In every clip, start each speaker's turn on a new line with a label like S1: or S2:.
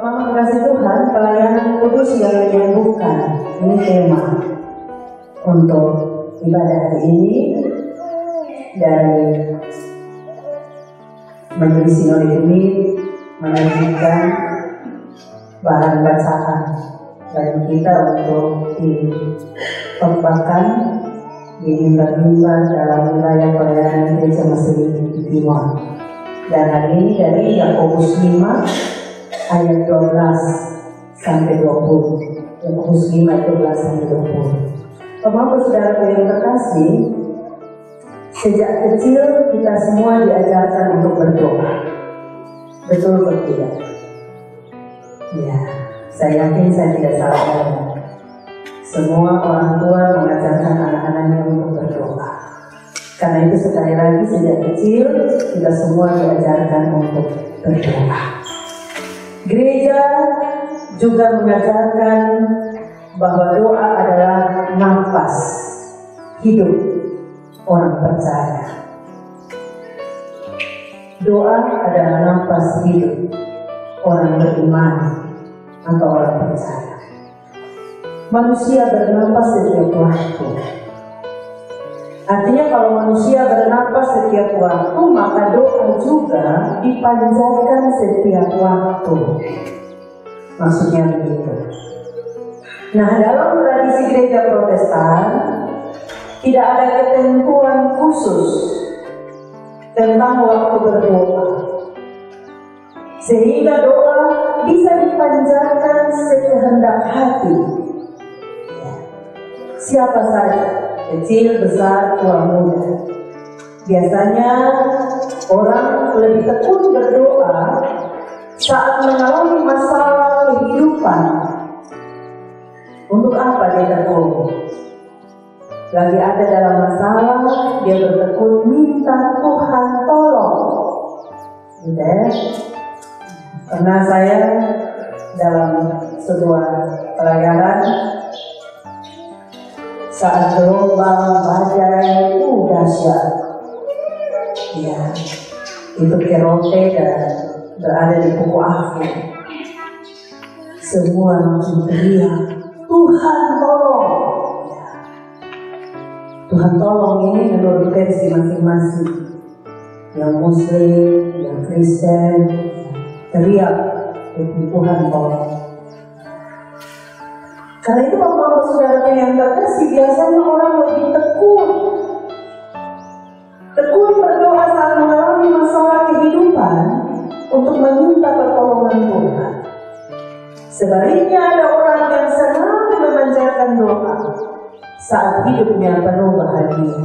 S1: Mama kasih Tuhan, pelayanan kudus yang menyembuhkan. Ini tema untuk ibadah hari ini dari Majelis Sinode ini menyajikan bahan bacaan bagi kita untuk ditempatkan di mimbar-mimbar dalam wilayah pelayanan Gereja Masjid di Timur. Dan hari ini dari Yakobus 5 ayat 12 sampai 20. Yakobus 5 ayat 12 sampai 20. Teman-teman saudara yang terkasih, sejak kecil kita semua diajarkan untuk berdoa. Betul atau tidak? Ya, saya yakin saya tidak salah ngomong. Semua orang tua mengajarkan anak-anaknya untuk berdoa. Karena itu sekali lagi sejak kecil kita semua diajarkan untuk berdoa. Gereja juga mengajarkan bahwa doa adalah nafas hidup orang percaya. Doa adalah nafas hidup orang beriman atau orang percaya. Manusia bernafas setiap waktu. Artinya kalau manusia bernafas setiap waktu, maka doa juga dipanjatkan setiap waktu. Maksudnya begitu. Nah, dalam tradisi gereja Protestan tidak ada ketentuan khusus tentang waktu berdoa, sehingga doa bisa dipanjatkan sekehendak hati. Siapa saja, kecil, besar, tua, muda. Biasanya orang lebih tekun berdoa saat mengalami masalah kehidupan. Untuk apa dia tekun? Lagi ada dalam masalah, dia bertekun minta Tuhan tolong. Udah. Karena saya dalam sebuah pelayanan saat gelombang badai dahsyat, ya, itu kerote dan berada di Puku Akhir. Semua langsung teriak, Tuhan tolong. Ya. Tuhan tolong ini menurut versi masing-masing. Yang Muslim, yang Kristen, teriak, Tuhan tolong. Karena itu bapak-bapak saudara yang terkasih, biasanya orang lebih tekun berdoa saat mengalami masalah kehidupan untuk meminta pertolongan Tuhan. Sebaliknya ada orang yang senang memanjatkan doa saat hidupnya penuh bahagia.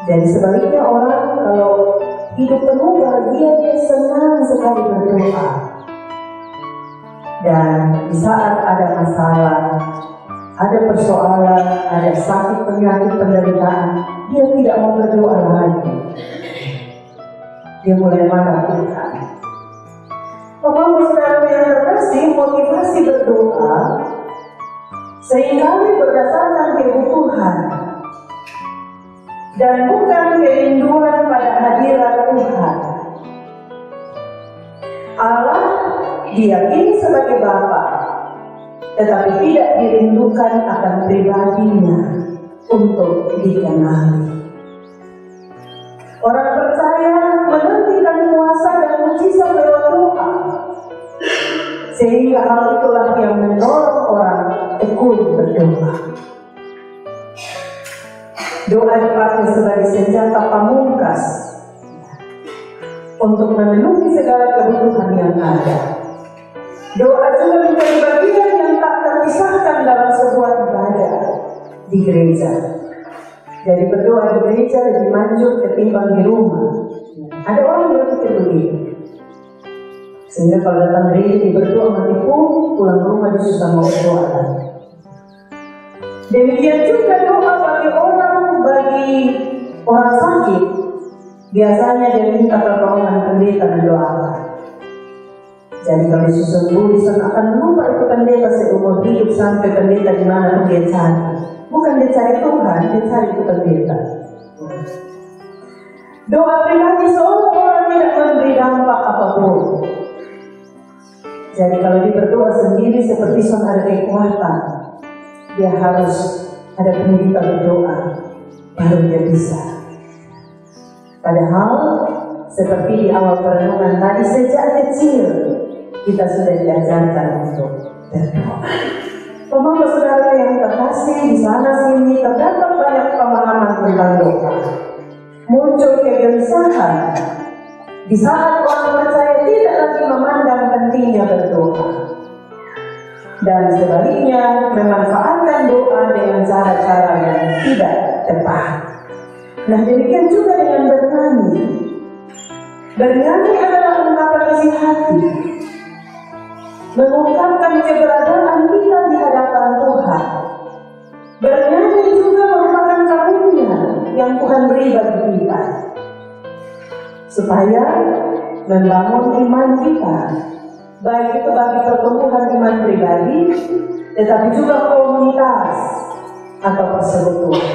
S1: Dan sebaliknya orang kalau hidup penuh bahagia, dia senang sekali berdoa. Dan di saat ada masalah, ada persoalan, ada sakit, penyakit, penderitaan, dia tidak mau berdoa lagi. Dia mulai marah Tuhan. Bapak saudara yang terkasih, motivasi berdoa seringkali berdasarkan kebutuhan dan bukan kerinduan pada hadirat Tuhan. Allah diyakini sebagai Bapa, tetapi tidak dirindukan akan pribadinya untuk dikenali. Orang percaya menantikan kuasa dan mujizat lewat doa, sehingga hal itulah yang mendorong orang tekun berdoa. Doa dipakai sebagai senjata pamungkas untuk memenuhi segala kebutuhan yang ada. Doa juga menjadi bagian yang tak terpisahkan dalam sebuah ibadah di gereja. Jadi berdoa di gereja lebih manjur ketimbang di rumah. Ada orang berpikir begitu. Sehingga kalau datang gereja berdoa mati pun pulang ke rumah dia susah mau berdoa lagi. Demikian juga doa bagi orang sakit. Biasanya dia minta pertolongan pendeta mendoakan. Jadi kalau Yesus sembuh, Yesus akan lupa itu pendeta seumur hidup sampai pendeta di mana pun dia cari. Bukan dia cari Tuhan, dia cari itu pendeta. Doa pribadi seolah-olah tidak memberi dampak apapun. Jadi kalau dia berdoa sendiri seperti ada kekuatan, dia harus ada pendidikan berdoa, baru dia bisa. Padahal seperti di awal perenungan tadi, sejak kecil kita sudah diajarkan untuk berdoa. Teman-teman saudara yang terkasih, di sana sini terdapat banyak pemahaman tentang doa. Muncul kegelisahan di saat orang percaya tidak lagi memandang pentingnya berdoa, dan sebaliknya memanfaatkan doa dengan cara-cara yang tidak tepat. Nah, demikian juga dengan bernyanyi. Bernyanyi adalah ungkapan isi hati, mengungkapkan keberadaan kita di hadapan Tuhan. Bernyanyi juga merupakan karunia yang Tuhan beri bagi kita, supaya membangun iman kita, baik itu bagi pertumbuhan iman pribadi, tetapi juga komunitas atau persekutuan.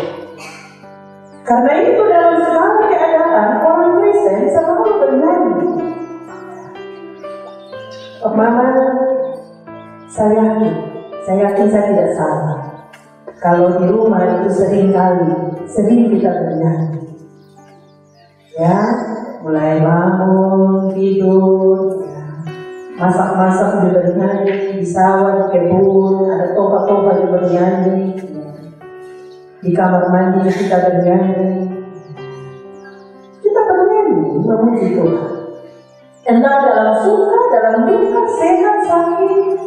S1: Karena itu dalam segala keadaan orang Kristen selalu bernyanyi. Mama, saya yakin saya tidak salah kalau di rumah itu sering kita bernyanyi. Ya, mulai bangun, tidur, masak-masak juga bernyanyi, di sawah, di kebun, ada topa-topa juga bernyanyi, di kamar mandi kita bernyanyi. Kita bernyanyi memuji Tuhan. Entah dalam suka, dalam duka, sehat, sakit,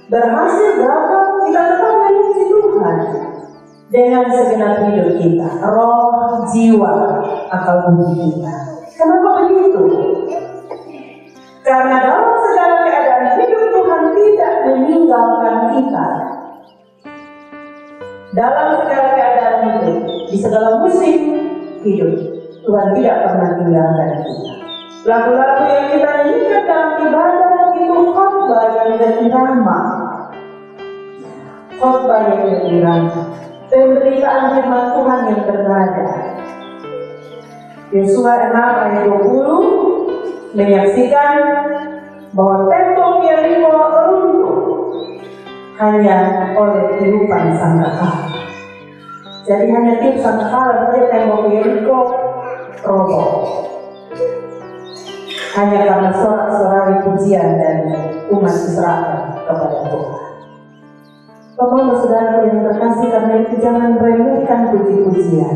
S1: berhasil, gagal, kita tetap memuji Tuhan dengan segenap hidup kita, roh, jiwa, akal budi kita. Kenapa begitu? Karena dalam segala keadaan hidup Tuhan tidak meninggalkan kita. Dalam segala keadaan hidup, di segala musim hidup, Tuhan tidak pernah tinggalkan kita. Lagu-lagu yang kita nyanyikan dalam ibadah itu khotbah yang berirama. Khotbah yang berirama. Pemberitaan firman Tuhan yang bernada. Yosua 6 ayat 20 menyaksikan bahwa tembok Yeriko runtuh hanya oleh tiupan sangkakala. Jadi hanya tiup sangkakala saja tembok Yeriko roboh. Hanya karena sorak-sorai pujian dan umat Israel kepada Tuhan. Bapak-bapak saudara yang terkasih, karena itu jangan meremehkan puji-pujian.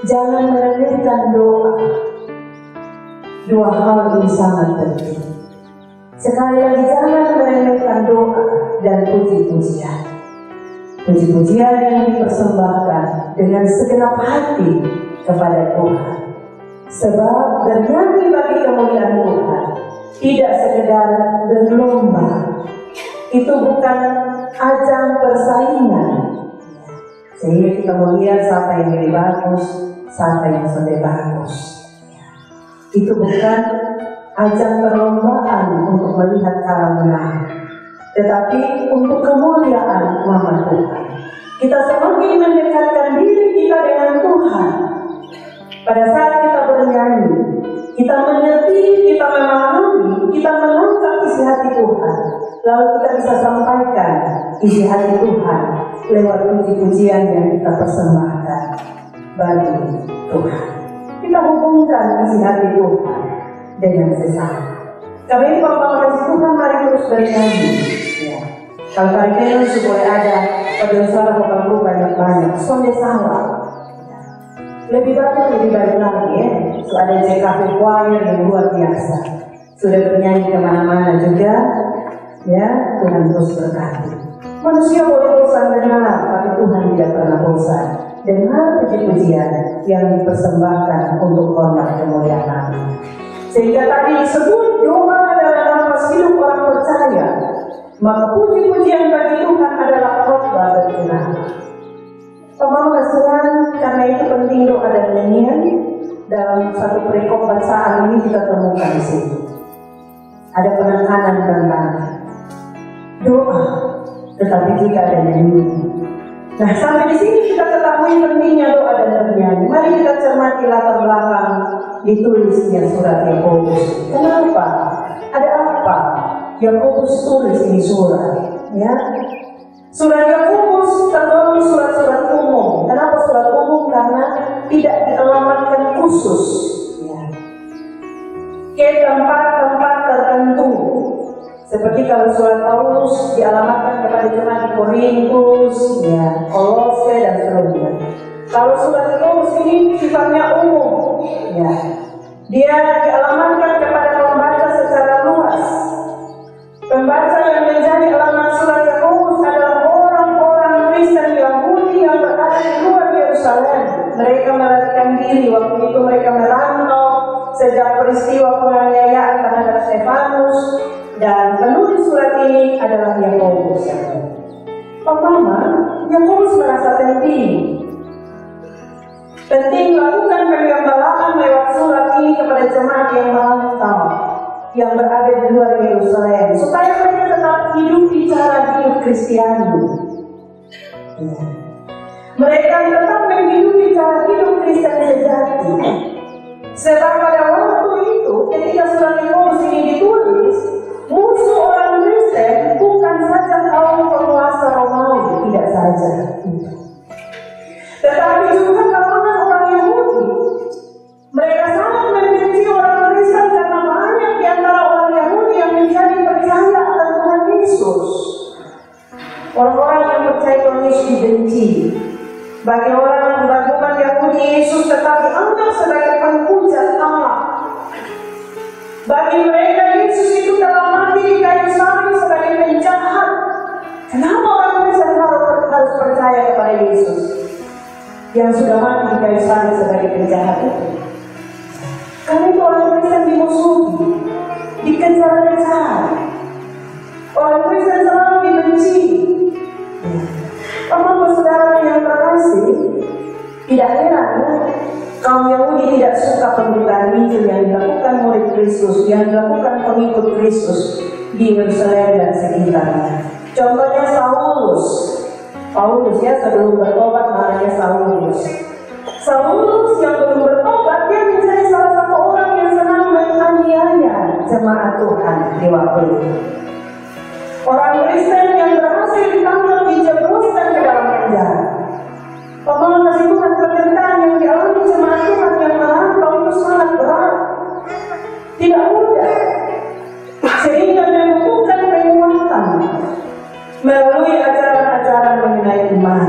S1: Jangan meremehkan doa. Dua hal ini sangat penting. Sekali lagi, jangan meremehkan doa dan puji-pujian. Puji-pujian yang dipersembahkan dengan segenap hati kepada Tuhan. Sebab bernyanyi bagi kemuliaan Tuhan tidak sekedar berlomba. Itu bukan ajang persaingan, sehingga kita melihat siapa yang lebih bagus, siapa yang sudah bagus. Itu bukan ajang perlombaan untuk melihat kalah menang, tetapi untuk kemuliaan nama Tuhan. Kita semakin mendekatkan diri kita dengan Tuhan. Pada saat kita bernyanyi, kita mengerti, kita memahami, kita menangkap isi hati Tuhan. Lalu kita bisa sampaikan isi hati Tuhan lewat puji-pujian yang kita persembahkan bagi Tuhan. Kita hubungkan isi hati Tuhan dengan sesama. Karena itu Bapak kasih Tuhan, mari terus bernyanyi. Ya. Kalau kalian supaya ada pada suara bukan banyak-banyak, soalnya salah. Lebih baik lagi ya. So, ada JKP choir yang luar biasa. Sudah bernyanyi kemana-mana juga. Ya, Tuhan terus berkati. Manusia boleh bosan dengar, tapi Tuhan tidak pernah bosan. Dengar puji-pujian yang dipersembahkan untuk hormat kemuliaan Nabi. Sehingga tadi disebut doa adalah nafas hidup orang percaya. Maka puji-pujian bagi Tuhan adalah khotbah berirama. Pemahaman, karena itu penting doa dan nyanyian. Dalam satu perikop bacaan ini kita temukan di sini. Ada penekanan tentang doa, tetapi juga ada nyanyian. Nah, sampai di sini kita ketahui pentingnya doa dan bernyanyi. Mari kita cermati latar belakang ditulisnya surat Yakobus. Kenapa? Ada apa Yakobus tulis ini surat, ya. Surat Yakobus tergolong surat-surat umum. Kenapa surat umum? Karena tidak dialamatkan khusus, ya, ke tempat-tempat tertentu. Seperti kalau surat Paulus dialamatkan kepada jemaat di Korintus, ya, Kolose dan seterusnya. Kalau surat Paulus ini sifatnya umum, ya, dia dialamatkan kepada pembaca secara luas. Pembaca yang menjadi alamat surat Yakobus adalah orang-orang Kristen Yahudi yang berada di luar Yerusalem. Mereka melarikan diri waktu itu, mereka merantau sejak peristiwa penganiayaan terhadap Stefanus. Dan penulis surat ini adalah Yakobus. Pertama, Yakobus merasa penting melakukan pengembalaan lewat surat ini kepada jemaat yang merantau, yang berada di luar Yerusalem, supaya mereka tetap hidup di cara hidup Kristiani. Mereka tetap menghidupi cara hidup Kristen sejati. Sebab pada waktu itu, ketika surat Yakobus ini ditulis, musuh orang Kristen bukan saja kaum penguasa Romawi, tidak saja itu, tetapi juga kalangan orang Yahudi. Mereka sangat membenci orang Kristen karena banyak di antara orang Yahudi yang menjadi percaya akan Tuhan Yesus. Orang-orang yang percaya Tuhan Yesus dibenci. Bagi orang umat Yahudi, Yesus tetap dianggap sebagai penghujat Allah. Bagi mereka, Yesus itu telah mati di kayu salib sebagai penjahat. Kenapa orang Kristen harus percaya kepada Yesus yang sudah mati di kayu salib sebagai penjahat itu? Karena itu orang Kristen dimusuhi, dikejar-kejar. Orang Kristen selalu dibenci. Bapak saudara yang terkasih, tidak heran kaum Yahudi tidak suka pemberitaan Injil yang dilakukan murid Kristus, yang dilakukan pengikut Kristus di Yerusalem dan sekitarnya. Contohnya Paulus, ya, sebelum bertobat namanya Saulus. Saulus yang belum bertobat, dia menjadi salah satu orang yang senang menganiaya jemaat Tuhan di waktu itu. Orang Kristen yang berhasil ditangkap dijebloskan ke dalam penjara. Pemahaman kasih Tuhan, penderitaan yang dialami jemaat Tuhan yang merantau itu sangat berat, tidak mudah, sehingga membutuhkan penguatan melalui ajaran-ajaran mengenai iman.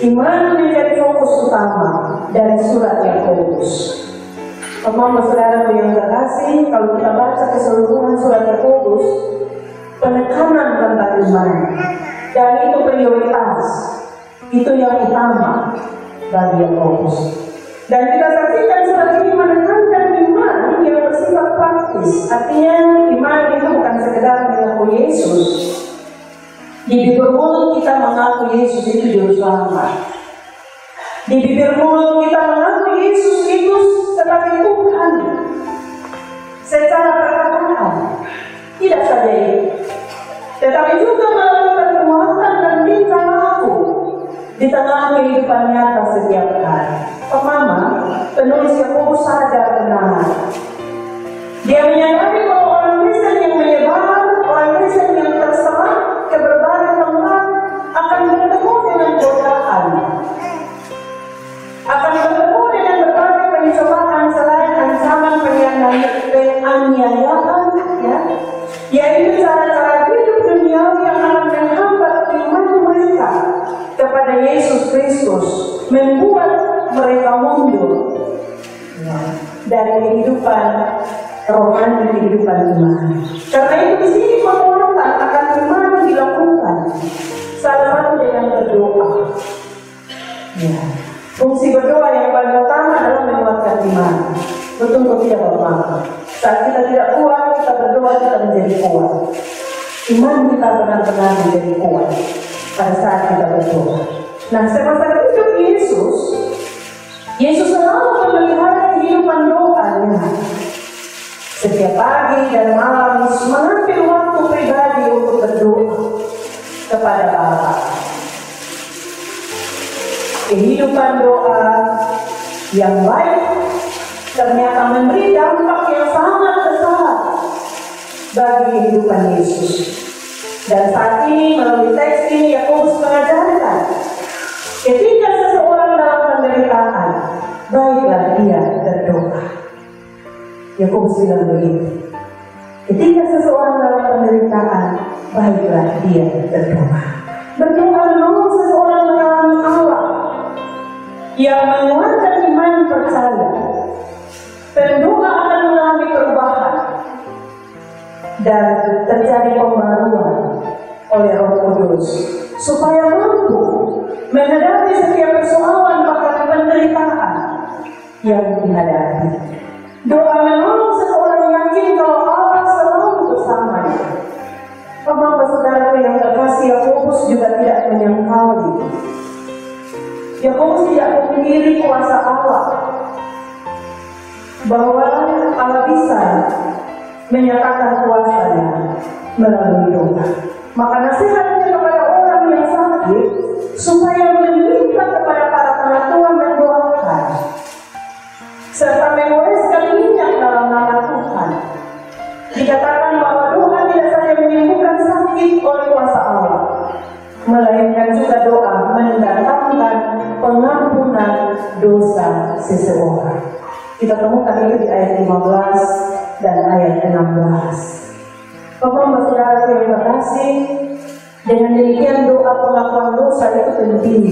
S1: Iman menjadi fokus utama dari surat Yakobus. Pemahaman saudara yang terkasih, kalau kita baca keseluruhan surat Yakobus, penekanan tentang iman, dan itu prioritas, itu yang utama bagi Yakobus. Dan kita saksikan surat ini menekankan iman yang bersifat praktis. Artinya iman itu bukan sekedar mengaku Yesus. Di bibir mulut kita mengaku Yesus itu juru selamat. Di bibir mulut kita mengaku Yesus itu sebagai Tuhan secara perkataan. Tidak saja itu, tetapi juga melalui perbuatan dan tingkah laku di tengah kehidupan nyata setiap hari. Pertama, penulis Yakobus sadar benar. Dia menyadari bahwa orang Kristen yang menyebar, orang Kristen yang terserah ke berbagai tempat akan bertemu dengan godaan, akan bertemu dengan berbagai pencobaan selain ancaman penganiayaan, ya, yaitu cara-cara hidup duniawi yang akan menghambat iman mereka kepada Yesus Kristus, membuat mereka mundur, ya, dari kehidupan rohani, kehidupan iman. Karena itu di sini penguatan akan iman dilakukan, salah satu dengan berdoa. Ya. Fungsi berdoa yang paling utama adalah menguatkan iman. Betul tidak Bapak? Saat kita tidak kuat, kita berdoa, kita menjadi kuat. Iman kita benar-benar menjadi kuat pada saat kita berdoa. Nah, semasa hidup Yesus selalu memelihara kehidupan doanya. Setiap pagi dan malam Yesus mengambil waktu pribadi untuk berdoa kepada Bapa. Kehidupan doa yang baik ternyata memberi dampak yang sangat besar bagi kehidupan Yesus. Dan saat ini melalui teks ini Yakobus mengajarkan, ketika seseorang dalam penderitaan, baiklah dia berdoa. Yakobus bilang begini, ketika seseorang dalam penderitaan, baiklah dia berdoa. Berdoa menolong seseorang mengalami Allah yang menguatkan iman percaya. Berdoa akan mengalami perubahan dan terjadi pembaruan oleh Roh Kudus supaya mampu menghadapi setiap persoalan bahkan penderitaan yang dihadapi. Doa menolong seseorang yakin kalau Allah selalu bersamanya. Bapak saudara yang terkasih, Yakobus juga tidak menyangkali. Yakobus tidak memikiri kuasa Allah, bahwa Allah bisa menyatakan kuasanya melalui doa. Maka nasihatnya kepada orang yang sakit supaya meminta kepada para pengakuan dan doakan, serta mengoleskan minyak dalam nama Tuhan. Dikatakan bahwa doa tidak saja menyembuhkan sakit oleh kuasa Allah, melainkan juga doa mendatangkan pengampunan dosa seseorang. Kita temukan itu di ayat 15 dan ayat 16. Bapak saudara yang terkasih, dengan demikian doa pengakuan dosa itu penting.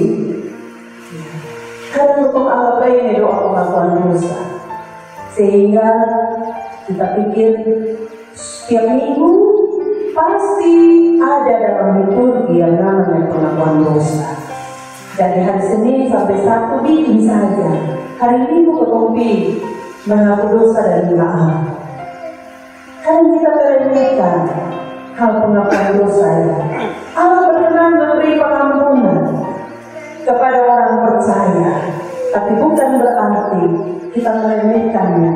S1: Karena untuk anggap ini doa pengakuan dosa, sehingga kita pikir setiap minggu pasti ada dalam liturgi yang namanya pengakuan dosa. Dari hari Senin sampai Sabtu bikin saja. Hari Minggu ketompi mengaku dosa dan maaf. Karena kita meremehkan hal pengakuan dosa ini. Allah berkenan memberi pengampunan kepada orang percaya, tapi bukan berarti kita meremehkannya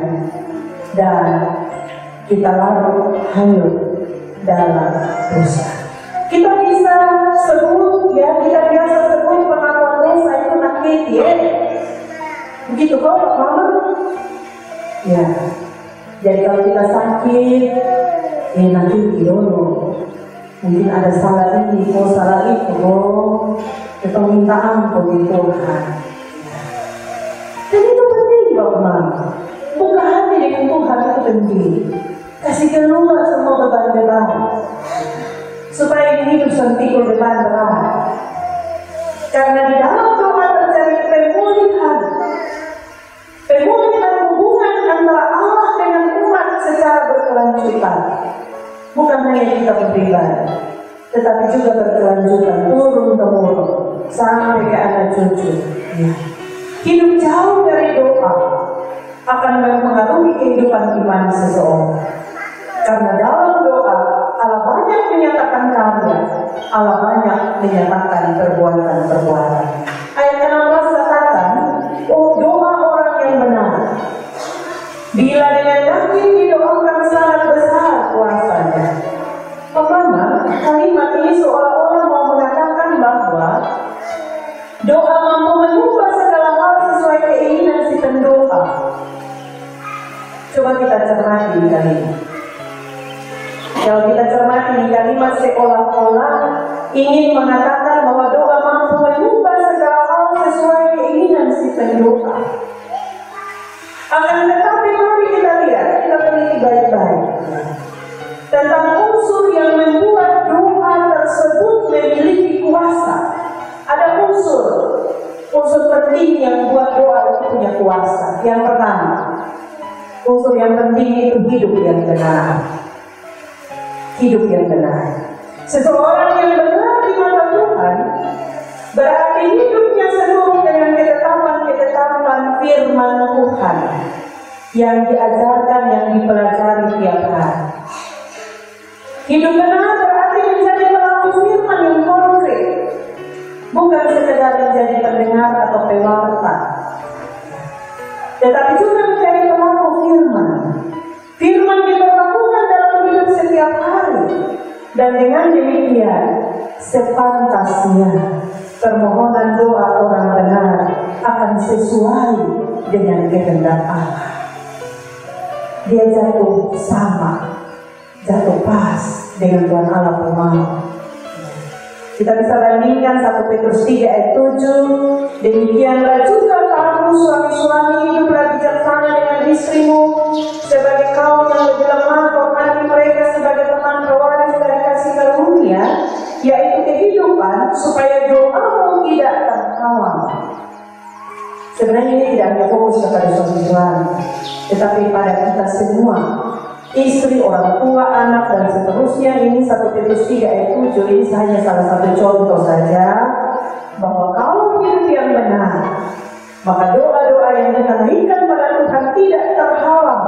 S1: dan kita larut hanyut dalam dosa. Kita bisa sebut, kita biasa sebut pengakuan dosa itu nakit, begitu kok, Mama? Ya. Jadi kalau kita sakit, nanti dulu mungkin ada salah ini, salah itu, kita minta ampun di Tuhan. Dan itu penting, Mama. Buka hati dengan Tuhan itu penting. Kasih keluar semua beban-beban, supaya hidup sentikul beban berat. Karena di dalam doa terjadi pemulihan hubungan antara Allah dengan umat secara berkelanjutan. Bukan hanya kita pribadi, tetapi juga berkelanjutan turun-temurun sampai ke anak cucu. Hidup jauh dari doa akan mempengaruhi kehidupan iman seseorang. Karena dalam doa Allah banyak menyatakan karya, Allah banyak menyatakan perbuatan-perbuatan. Ayat 16 katakan, doa orang yang benar, bila dengan yakin didoakan sangat besar kuasanya. Pertama, kalimat ini seolah-olah mau mengatakan bahwa doa mampu mengubah segala hal sesuai keinginan si pendoa. Coba kita cermati kalimat. Kalau kita cermati kalimat seolah-olah ingin mengatakan bahwa doa mampu mengubah segala hal sesuai keinginan si pendoa. Akan tetapi mari kita lihat, kita teliti baik-baik tentang unsur yang membuat doa tersebut memiliki kuasa. Ada unsur penting yang membuat doa itu punya kuasa. Yang pertama, unsur yang penting itu hidup yang benar. Hidup yang benar. Seseorang yang benar di mata Tuhan berarti hidupnya seluruh dengan ketetapan firman Tuhan yang diajarkan, yang dipelajari tiap hari. Hidup benar berarti menjadi pelaku firman yang konkret, bukan sekedar menjadi pendengar atau pewarta, tetapi juga menjadi pelaku firman. Firman diberlakukan dalam hidup setiap hari, dan dengan demikian sepantasnya permohonan doa orang benar akan sesuai dengan kehendak Allah. Dia jatuh sama jatuh pas dengan Tuhan Allah pemau. Kita bisa bandingkan 1 Petrus 3 ayat 7. Demikianlah juga kamu suami-suami hiduplah bijaksana dengan istrimu sebagai kaum yang lebih lemah, hormati mereka sebagai teman pewaris dari kasih karunia, yaitu kehidupan, supaya doamu tidak terhalang. Sebenarnya ini tidak hanya fokus kepada suami-suami, tetapi pada kita semua, istri, orang tua, anak, dan seterusnya. Ini 1 Petrus 3 ayat 7. Ini hanya salah satu contoh saja, bahwa kalau hidup yang benar, maka doa-doa yang kita naikkan pada Tuhan tidak terhalang,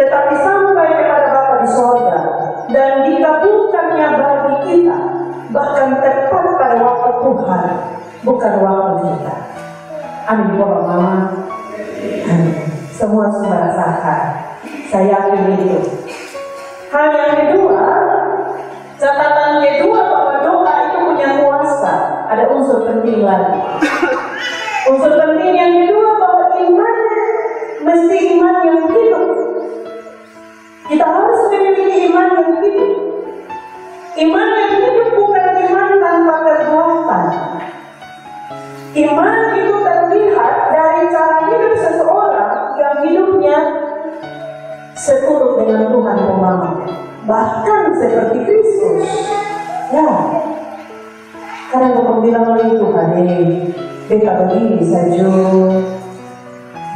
S1: tetapi sampai kepada Bapa di sorga, dan dikabulkannya bagi kita, bahkan tepat pada waktu Tuhan, bukan waktu kita. Amin, Bapak Mama. Amin. Semua sudah rasakan. Saya yakin itu. Hal yang kedua, catatan kedua bahwa doa itu punya kuasa. Ada unsur penting lagi. Unsur penting yang kedua bahwa iman mesti iman yang hidup. Kita harus memiliki iman yang hidup. Iman yang hidup bukan iman tanpa perbuatan. Iman itu terlihat dari cara hidup seseorang yang hidupnya seturut dengan Tuhan pemau, bahkan seperti Kristus. Ya, karena Tuhan bilang oleh Tuhan, beta begini saja.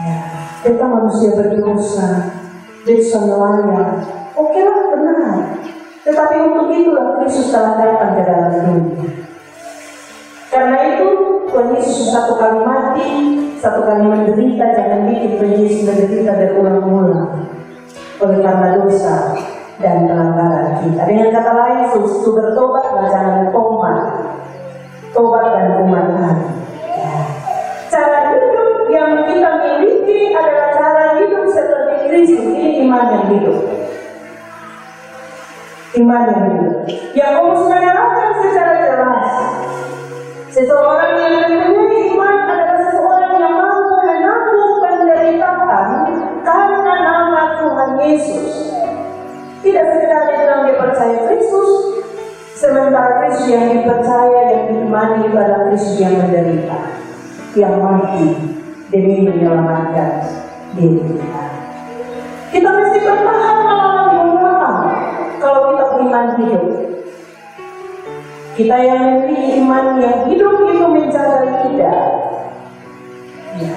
S1: Ya, beta manusia berdosa, beta nelayan. Oke lah, benar. Tetapi untuk itulah Kristus telah datang ke dalam dunia. Karena itu Tuhan Yesus satu kali mati, satu kali menderita. Jangan bikin Tuhan Yesus menderita berulang-ulang oleh karena dosa dan pelanggaran kita. Dengan kata lain, susu bertobat, jangan tobat dan kumatan. Ya. Cara hidup yang kita miliki adalah cara hidup seperti Kristus. Ini iman yang hidup. Iman yang hidup. Yakobus menerangkan secara jelas, seseorang yang mempunyai iman adalah seseorang yang mampu menanggung penderitaan karena nama Tuhan Yesus. Tidak sekedar bilang dia percaya Kristus, sementara Kristus yang dipercaya, yang diimani adalah Kristus yang menderita, yang mati demi menyelamatkan diri kita. Kita mesti bertahan melawan godaan kalau kita beriman hidup. Kita yang memiliki iman yang hidup itu menjaga kita, ya,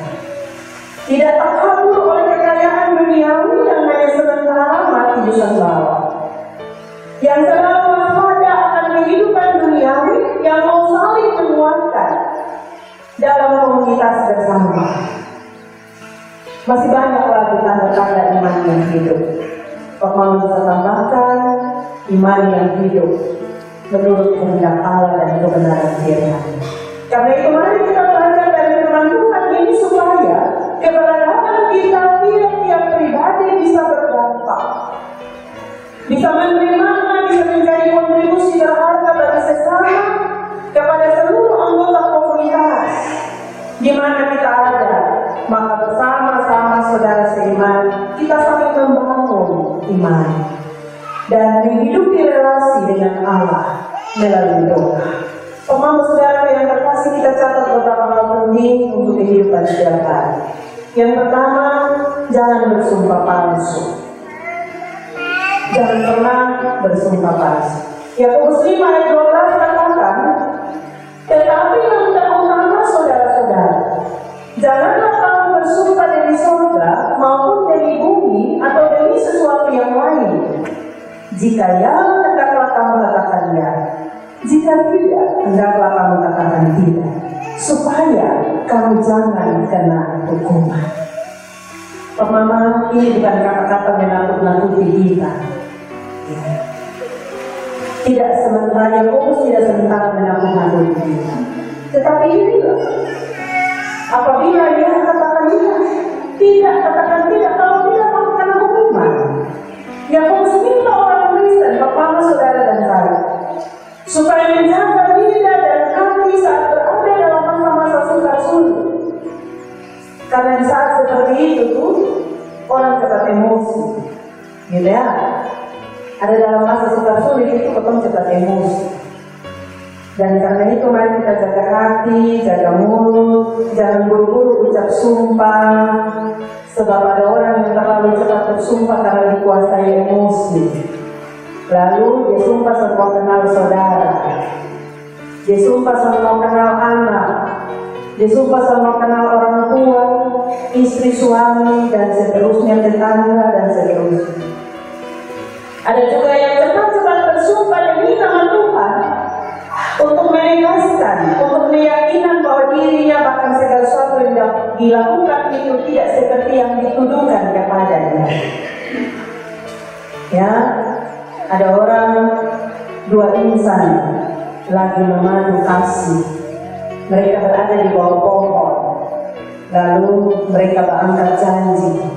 S1: tidak terhambur oleh kekayaan duniawi yang hanya sementara mati di bawah, yang selalu waspada akan kehidupan duniawi yang mau saling menguatkan dalam komunitas bersama. Masih banyak lagi tanda-tanda iman yang hidup. Mau bisa tambahkan iman yang hidup menurut kehendak Allah dan kebenaran firman. Karena itu mari kita belajar dari firman Tuhan ini supaya keberadaan kita tiap pribadi bisa berdampak, bisa menerima, bisa menjadi kontribusi berharga bagi sesama, kepada seluruh anggota komunitas di mana kita ada. Maka bersama-sama saudara seiman kita saling membangun iman dan menghidupi relasi dengan Allah melalui doa. Pemaham saudara yang terkasih, kita catat beberapa hal penting untuk kehidupan setiap hari. Yang pertama, jangan bersumpah palsu. Jangan pernah bersumpah palsu. Yakobus 5 ayat 12 katakan, tetapi yang terutama saudara-saudara, janganlah kamu bersumpah demi surga maupun demi bumi atau demi sesuatu yang lain. Jika ya, hendaklah kamu katakan ya. Jika tidak, hendaklah kamu katakan tidak, supaya kamu jangan kena hukuman. Mama, ini bukan kata-kata menakut-nakuti kita. Ya. Tidak sementara, Yakobus tidak sementara menakut-nakuti kita. Tetapi inilah, apabila dia katakan tidak, katakan tidak, kalau tidak kamu kena hukuman. Yakobus minta orang Kristen, Bapak, saudara dan saya, supaya menjaga lidah dan hati saat berada dalam masa-masa sukar sulit. Karena di saat seperti itu tuh orang cepat emosi, gitu ya. Ada dalam masa sulit itu ketemu cepat emosi. Dan karena itu mari kita jaga hati, jaga mulut, jangan buru-buru ucap sumpah. Sebab ada orang yang terlalu cepat bersumpah karena dikuasai emosi. Lalu dia sumpah sama kenal saudara, dia sumpah sama kenal anak, dia sumpah sama kenal orang tua, istri, suami, dan seterusnya, tetangga, dan seterusnya. Ada juga yang cepat-cepat bersumpah demi nama Tuhan untuk menegaskan, untuk meyakinkan bahwa dirinya bahkan segala sesuatu yang dilakukan itu tidak seperti yang dituduhkan kepadanya. Ya, ada orang, dua insan lagi memadu kasih. Mereka berada di bawah pohon. Lalu mereka berangkat janji.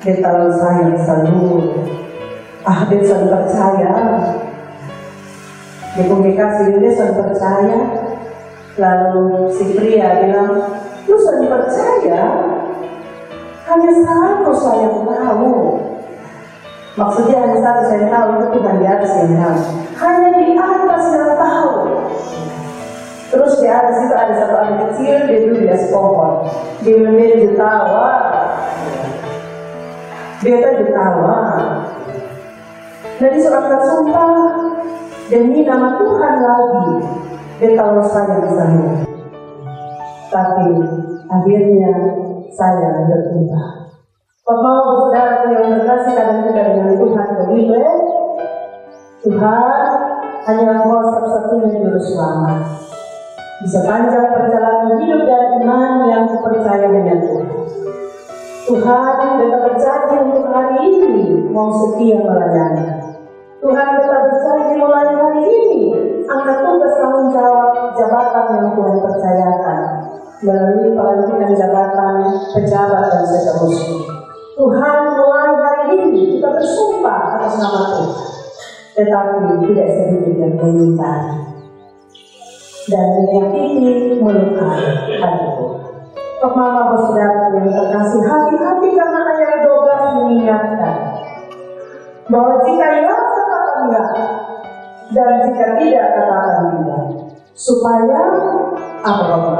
S1: Dia terlalu sayang selalu. Dia selalu percaya. Dia punya kasih, dia selalu percaya. Lalu si pria bilang, lu selalu percaya? Hanya satu saya tahu. Maksudnya hanya satu saya tahu, itu Tuhan di atas yang tahu. Hanya di atas yang tahu. Terus di atas itu ada satu anak kecil, dia duduk di atas pohon. Dia memilih tertawa. Dia tertawa. Jadi seorang bersumpah demi nama Tuhan lagi. Dia tahu saya saya. Tapi akhirnya saya berubah. Bapak, saudara yang terkasih dalam dengan Tuhan begitu. Tuhan hanya Engkau satu-satunya juru selamat. Di sepanjang perjalanan hidup dan iman yang kupercaya dengan Tuhan. Tuhan tetap berjanji untuk hari ini mau setia melayani. Tuhan tetap berjanji mulai hari ini angkat tugas tanggung jawab jabatan yang Tuhan percayakan melalui pelantikan jabatan pejabat dan seterusnya. Tuhan mulai hari ini kita bersumpah atas nama Tuhan, tetapi tidak sedikit yang mengingkari dan menyakiti melukai hati Tuhan. Mama saudara yang terkasih, hati-hati karena ayat 12 mengingatkan bahwa jika ya katakan ya dan jika tidak katakan tidak, supaya apa?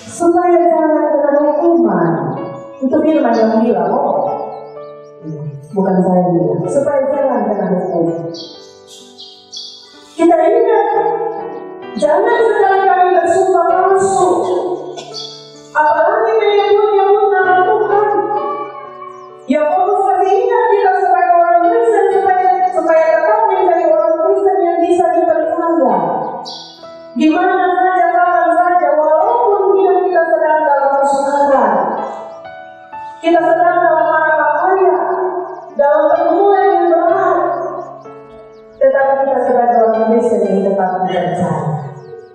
S1: Supaya jangan kena hukuman. Itu firman yang bilang, bukan saya bilang, supaya jangan kena hukuman. Kita ingat, jangan sekali kali bersumpah palsu, apalagi menyebut nama Tuhan. Ya Allah, kasih ingat kita sebagai orang Kristen supaya tetap menjadi orang Kristen yang bisa dipercaya. Di mana saja, kapan saja, walaupun kita sedang dalam kesukaran, kita sedang dalam mara bahaya, dalam pergumulan yang berat, tetapi kita sebagai orang Kristen yang tetap percaya.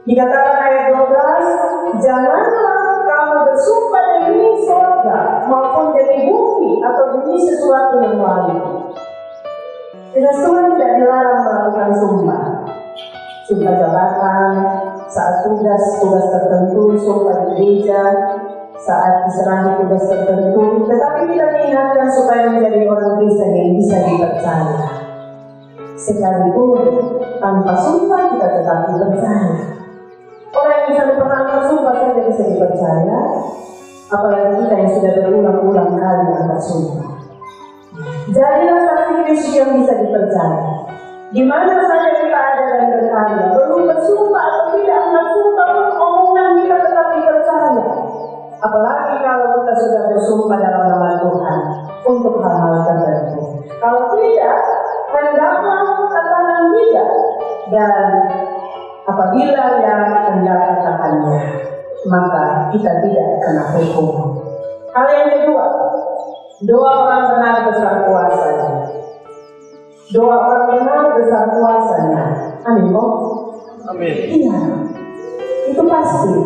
S1: Dikatakan ayat 12, janganlah kamu bersumpah demi surga maupun demi bumi atau demi sesuatu yang lain. Tuhan tidak dilarang melakukan sumpah. Sumpah jabatan, saat tugas tertentu, sumpah di gereja, saat diserahkan tugas tertentu. Tetapi kita diingatkan supaya menjadi orang Kristen yang bisa dipercaya. Sekalipun tanpa sumpah kita tetap dipercaya. Orang yang selalu pernah bersumpah saja bisa dipercaya, apalagi kita yang sudah berulang-ulang kali angkat sumpah. Jadilah saksi Kristus yang bisa dipercaya. Di mana saja kita ada dan berkarya, belum bersumpah atau tidak angkat sumpah, omongan kita tetap dipercaya. Apalagi kalau kita sudah bersumpah dalam nama Tuhan untuk hal-hal tertentu. Kalau tidak, hendaklah katakan tidak, dan apabila yang hendak katakannya, maka kita tidak kena hukum. Hal yang kedua, doa orang benar besar kuasanya. Doa orang benar besar kuasanya. Amin, Bok?
S2: Amin.
S1: Iya, itu pasti.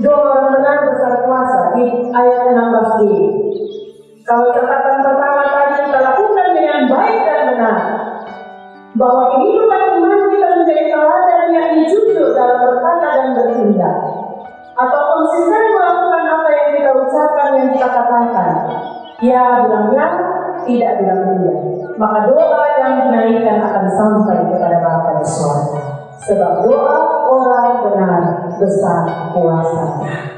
S1: Doa orang benar besar kuasa di ayat 16b. Kalau catatan pertama tadi kita lakukan dengan baik dan benar, bahwa kehidupan iman kita menjadi teladan yang jujur dalam berkata dan bertindak, atau konsisten melakukan apa yang kita ucapkan, yang kita katakan. Ya, bilangnya tidak dilakukan, maka doa yang dinaikkan akan sampai kepada Bapa di surga. Sebab doa orang benar besar kuasanya.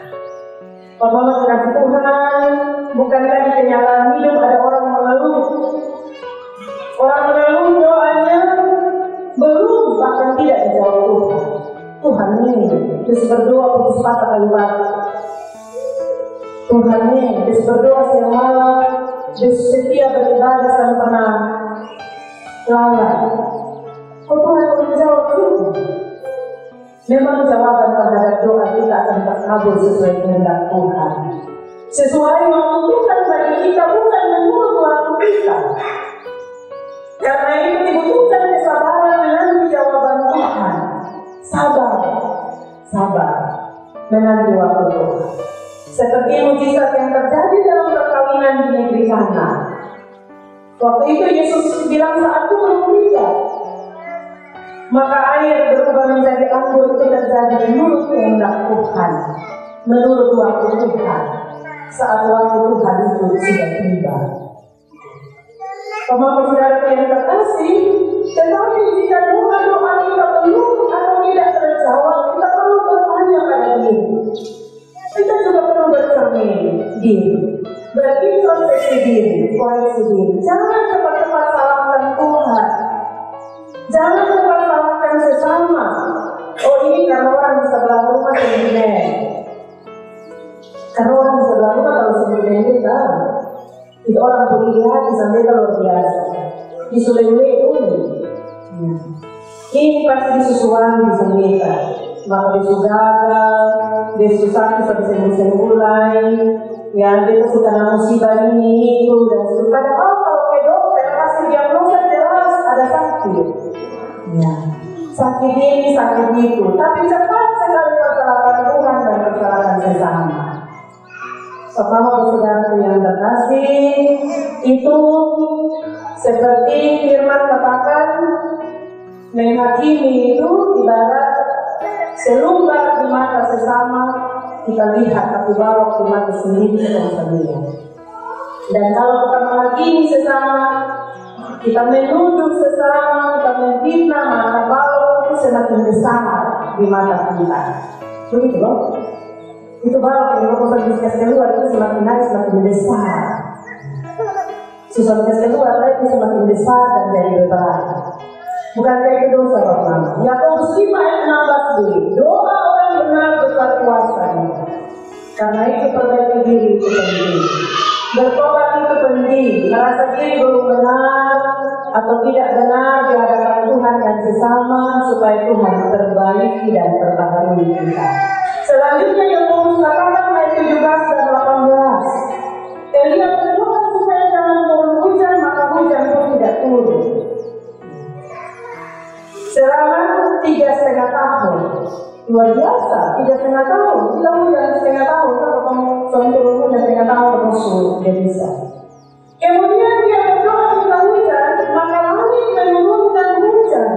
S1: Pemahaman kasih Tuhan, bukan lagi kenyataan hidup ada orang mengeluh. Orang mengeluh doanya belum bahkan tidak dijawab Tuhan. Tuhan ini terus berdoa putus patah kali batu. Tuhan ini terus berdoa siang malam, terus setia beribadah dan pernah lalai. Tuhan menjawab Tuhan. Memang jawaban terhadap doa kita akan terkabul sesuai kehendak Tuhan. Sesuai waktu Tuhan bagi kita, bukan menurut waktu kita. Karena itu dibutuhkan kesabaran menanti jawaban Tuhan. Sabar menanti waktu Tuhan. Seperti mujizat yang terjadi dalam perkawinan di negeri Kana. Waktu itu Yesus bilang saatku belum tiba. Maka air berubah menjadi anggur itu terjadi menurut kehendak Tuhan, menurut waktu Tuhan, saat waktu Tuhan itu sudah tiba. Teman-teman saudara yang terkasih, tetapi jika doa-doa kita belum atau tidak terjawab, kita perlu bertanya pada diri. Kita juga perlu bercermin diri, berintrospeksi diri, koreksi diri. Jangan cepat-cepat salahkan Tuhan. Jangan cepat salahkan sesama. Oh, ini karena orang di sebelah rumah sendirian. Karena orang di sebelah rumah kalau sendirian kita, itu orang berlihat sampai luar biasa. Di Sulawesi ini, ini pasti disusuan di Semita. Maka dia susah seperti sembuh-sembuh ya dia suka musibah ini itu dan padahal kalau ke dokter pasti diagnosa jelas ada sakit. Ya, sakit ini, sakit itu, tapi cepat sekali persalahkan Tuhan dan persalahkan sesama. Pertama saudara yang terkasih, itu seperti firman katakan, menghakimi itu ibarat selumbar di mata sesama, kita lihat tapi balok di mata sendiri sendiri. Dan kalau kita menghakimi sesama, kita menuduh sesama, kita menfitnah, maka balok itu semakin besar di mata kita. Begitu loh. Itu balok yang kalau bisa keluar itu semakin naik, semakin besar. Sesuatu yang keluar itu semakin besar dan jadi berat. Bukan kayak dosa Bapak. Yakobus 5 ayat 16b. Doa orang benar besar kuasanya. Karena itu perbaiki diri itu penting. Bertobat itu penting. Merasa diri belum benar atau tidak benar di hadapan Tuhan dan sesama supaya Tuhan perbaiki dan perbaharui kita. Selanjutnya Yakobus katakan ayat 17 dan 18. Elia berdoa supaya jangan turun hujan, maka hujan pun tidak turun. Selama 3,5 tahun, luar biasa, 3,5 tahun. Kita hujan 1,5 tahun, kalau kamu turun hujan 1,5 tahun, musuh dia bisa. Kemudian dia berdoa minta hujan, maka langit menurunkan hujan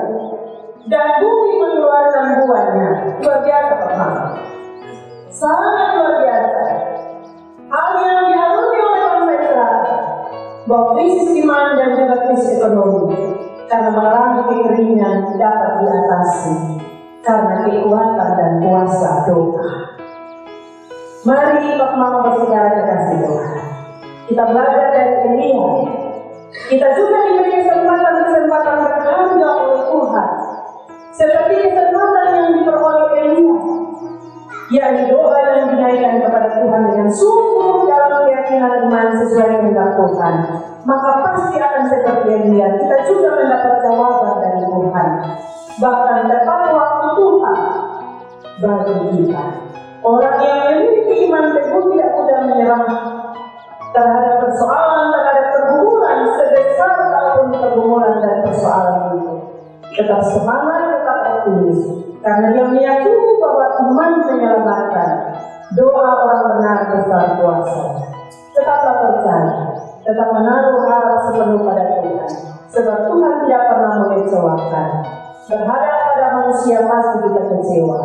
S1: dan bumi mengeluarkan buahnya. Luar biasa, Pak. Sangat luar biasa. Hal yang dialami oleh bangsa Israel, bahwa krisis iman dan juga krisis ekonomi. Karena mengalami kekeringan dapat diatasi karena kekuatan dan kuasa doa. Mari Pak Mama bersaudara kasih doa. Kita belajar dari Elia. Kita juga diberi kesempatan berharga oleh Tuhan. Seperti kesempatan yang diperoleh Elia, yakni doa yang dinaikkan kepada Tuhan dengan sungguh dalam keyakinan iman sesuai kehendak Tuhan. Maka pasti akan seperti Elia, kita juga mendapat jawaban dari Tuhan. Bahkan tepat waktu Tuhan bagi kita. Orang yang memiliki iman teguh tidak mudah menyerah terhadap persoalan, terhadap pergumulan sebesar apapun pergumulan dan persoalan itu. Tetap semangat, tetap optimis. Karena dia meyakini bahwa iman menyelamatkan. Doa orang benar besar kuasa. Tetaplah percaya. Tetap menaruh harap sepenuh pada Tuhan. Sebab Tuhan tidak pernah mengecewakan. Berharap pada manusia pasti kita kecewa.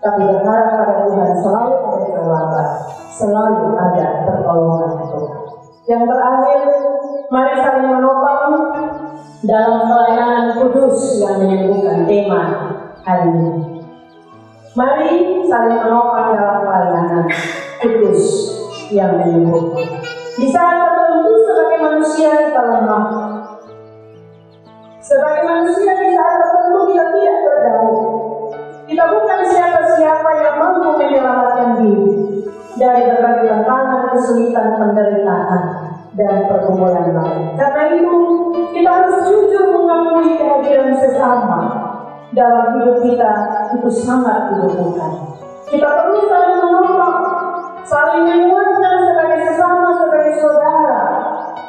S1: Tapi berharap pada Tuhan selalu ada jawaban. Selalu ada pertolongan Tuhan. Yang terakhir, mari dalam pelayanan kudus yang menyembuhkan tema hari ini. Mari saling menopang dalam pelayanan kudus yang menyembuhkan. Di saat tertentu sebagai manusia kita lemah. Sebagai manusia di saat tertentu kita tidak berdaya. Kita bukan siapa-siapa yang mampu menyelamatkan diri dari berbagai tantangan, kesulitan, penderitaan, dan pergumulan lain. Karena itu, kita harus jujur mengakui kehadiran sesama dalam hidup kita itu sangat dibutuhkan. Kita perlu saling menolong, saling menguatkan sebagai sesama, sebagai saudara,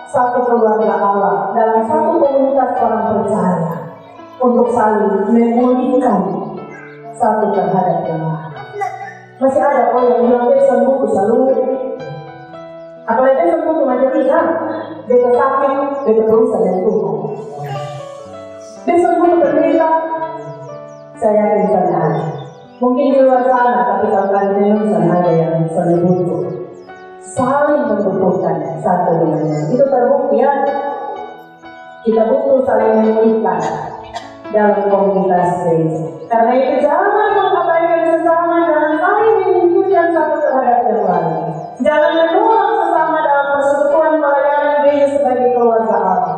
S1: satu keluarga Allah dalam satu komunitas orang percaya, untuk saling memulihkan satu terhadap yang lain. Masih ada orang yang bilang dia sembuh selalu. Apalagi dia sembuh cuma cerita, dia sakit, dia berusaha dengan Tuhan. Dia sembuh bercerita, saya yakin ada. Mungkin di luar sana, tapi kalau di sana ada yang saling butuh, saling membutuhkan satu dengan lain. Itu terbukti ya. Kita butuh saling memulihkan dalam komunitas gereja. Karena itu jangan mengabaikan sesama, jangan saling menunjukkan satu terhadap yang lain. Jangan menolak sesama dalam persekutuan pelayanan gereja sebagai keluarga Allah.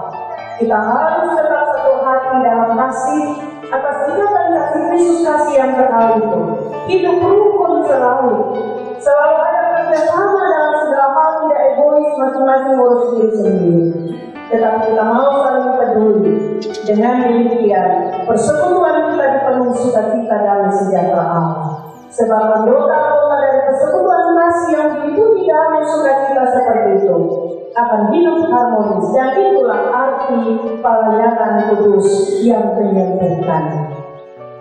S1: Kita harus tetap satu hati dalam kasih atas ikatan kasih Kristus, kasih yang kekal itu. Hidup rukun selalu ada kerjasama dalam segala hal, tidak egois masing-masing urus diri sendiri. Tetapi kita mau saling peduli. Dengan demikian, persekutuan kita dipenuhi sukacita dan sejahtera Allah. Sebab anggota-anggota dari persekutuan kasih yang dipenuhi damai sukacita seperti itu akan hidup harmonis. Dan itulah arti pelayanan kudus yang menyembuhkan.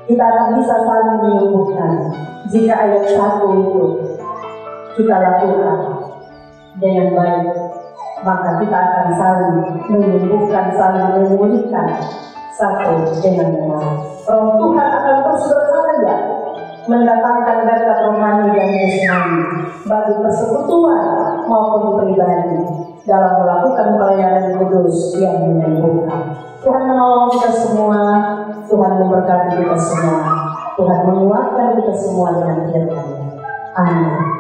S1: Kita akan bisa saling menyembuhkan jika ayat 1 itu kita lakukan dengan baik. Maka kita akan saling menyembuhkan, saling memulihkan satu dengan yang lain. Roh Tuhan akan terus bekerja mendatangkan berkat rohani dan jasmani bagi persekutuan maupun pribadi dalam melakukan pelayanan kudus yang menyembuhkan. Tuhan menolong kita semua, Tuhan memberkati kita semua, Tuhan menguatkan kita semua dengan firman-Nya. Amin.